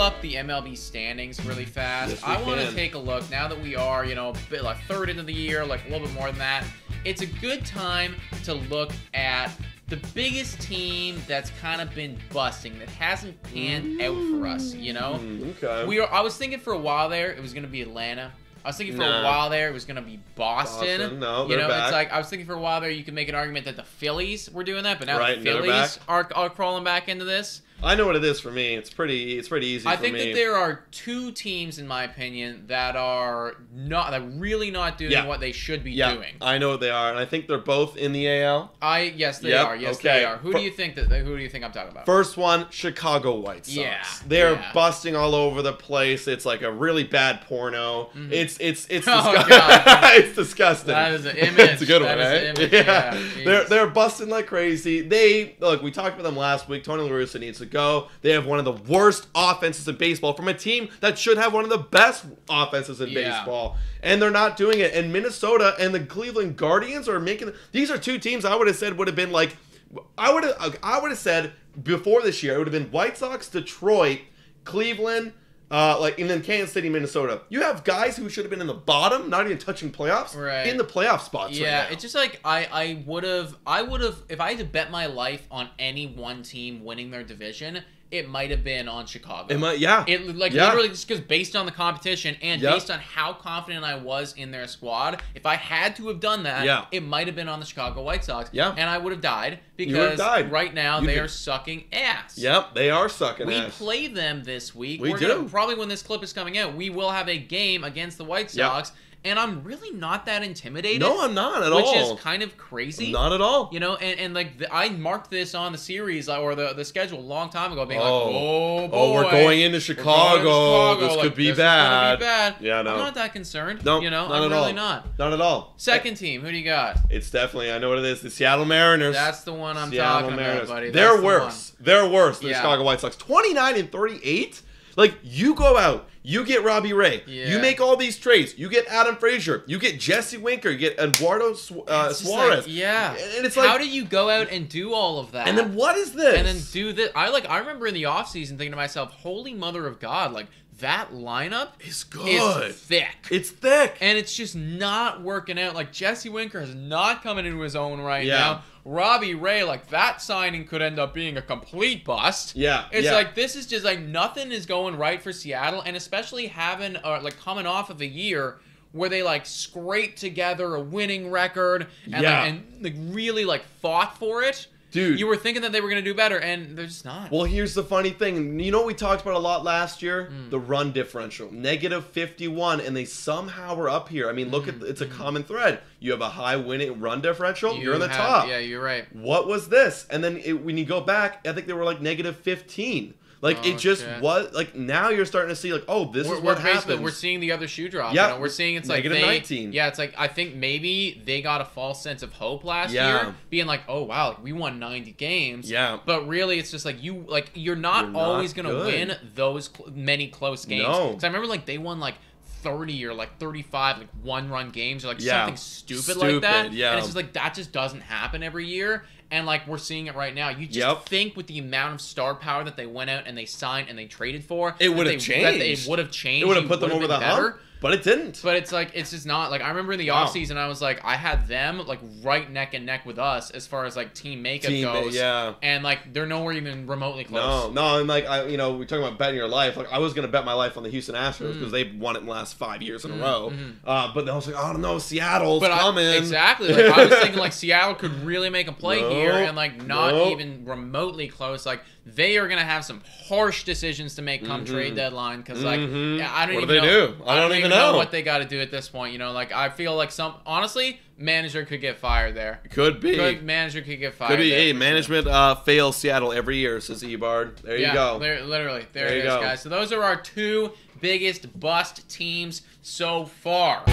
up the MLB standings really fast. Yes, I want to can. take a look now that we are, you know, a bit like third into the year, like a little bit more than that. It's a good time to look at the biggest team that's kind of been busting, that hasn't panned out for us, you know? Okay. I was thinking for a while there, it was going to be Atlanta. I was thinking for a while there, it was going to be Boston. No, you they're know, back. it's like, I was thinking for a while there, you could make an argument that the Phillies were doing that, but now Right, the they're Phillies back. are crawling back into this. I know what it is for me. It's pretty easy for me. I think that there are two teams, in my opinion, that are really not doing what they should be doing. I know what they are, and I think they're both in the AL. Yes, they are. Yes, they are. Who do you think I'm talking about? First one, Chicago White Sox. Yeah, They're busting all over the place. It's like a really bad porno. It's Oh, God. it's disgusting. That is an image. It's a good That one, is eh? an image, Yeah. They're busting like crazy. Look, we talked about them last week. Tony La Russa needs to go. They have one of the worst offenses in baseball from a team that should have one of the best offenses in baseball. And they're not doing it. And Minnesota and the Cleveland Guardians are making... These are two teams I would have said would have been like... I would have said before this year, it would have been White Sox, Detroit, Cleveland... and then Kansas City, Minnesota. You have guys who should have been in the bottom, not even touching playoffs, in the playoff spots right now. It's just like I would have, if I had to bet my life on any one team winning their division, it might have been on Chicago. Literally just because based on the competition and based on how confident I was in their squad, if I had to have done that, it might have been on the Chicago White Sox. And I would have died because right now they are sucking ass. Yep, they are sucking ass. We play them this week. We do. Probably when this clip is coming out, we will have a game against the White Sox. And I'm really not that intimidated. No, I'm not at all. Which is kind of crazy. Not at all. You know, and like, I marked this on the series or the schedule a long time ago, being like, oh, boy. We're going into Chicago. This could be bad. Yeah, no. I'm not that concerned. No, you know, not I'm at really all. not. Not at all. Second team, who do you got? It's definitely, I know what it is, the Seattle Mariners. That's the one I'm talking about, buddy. They're worse. They're worse than the Chicago White Sox. 29-38? Like, you go out, you get Robbie Ray, you make all these trades, you get Adam Frazier, you get Jesse Winker, you get Eduardo Suarez. Like, and it's like, how do you go out and do all of that? And then what is this? And then do this. I remember in the offseason thinking to myself, holy mother of God, like, that lineup is good. It's thick. It's thick. And it's just not working out. Like, Jesse Winker is not coming into his own right now. Robbie Ray, like, that signing could end up being a complete bust. It's like, this is just, like, nothing is going right for Seattle. And especially having, coming off of a year where they, like, scraped together a winning record and really, like, fought for it. Dude. You were thinking that they were going to do better, and they're just not. Well, here's the funny thing. You know what we talked about a lot last year? The run differential. -51, and they somehow were up here. I mean, look at it's a common thread. You have a high winning run differential, you're in the top. Yeah, you're right. What was this? And then when you go back, I think they were like -15. Like, it just was, like, now you're starting to see, like, oh, this is what happens. We're seeing the other shoe drop. Yeah. You know? We're seeing it's like -19. Yeah, it's like, I think maybe they got a false sense of hope last year, being like, oh, wow, we won 90 games. Yeah. But really, it's just like, you're not always going to win those many close games. No. Because I remember, like, they won, like, 30 or like 35 like one-run games or like something stupid like that. And it's just like, that just doesn't happen every year. And like, we're seeing it right now. You just think with the amount of star power that they went out and they signed and they traded for, it would have changed. It would have changed. It would have put them over the hump. But it didn't. But it's like, it's just not. Like, I remember in the offseason, I was like, I had them, like, right neck and neck with us as far as, like, team makeup goes. And, like, they're nowhere even remotely close. No, and, like, we're talking about betting your life. Like, I was going to bet my life on the Houston Astros because they've won it in the last 5 years in a row. But then I was like, oh, no, Seattle's coming. Exactly. Like, I was thinking, like, Seattle could really make a play here and, like, not even remotely close. Like, they are going to have some harsh decisions to make come trade deadline because, like, I don't even know. I don't even know what they got to do at this point. You know, like, I feel like honestly, manager could get fired there. Could be. Manager could get fired. Could be. Hey, management fails Seattle every year, says Ebard. There you go. Literally. There it is, guys. So those are our two biggest bust teams so far.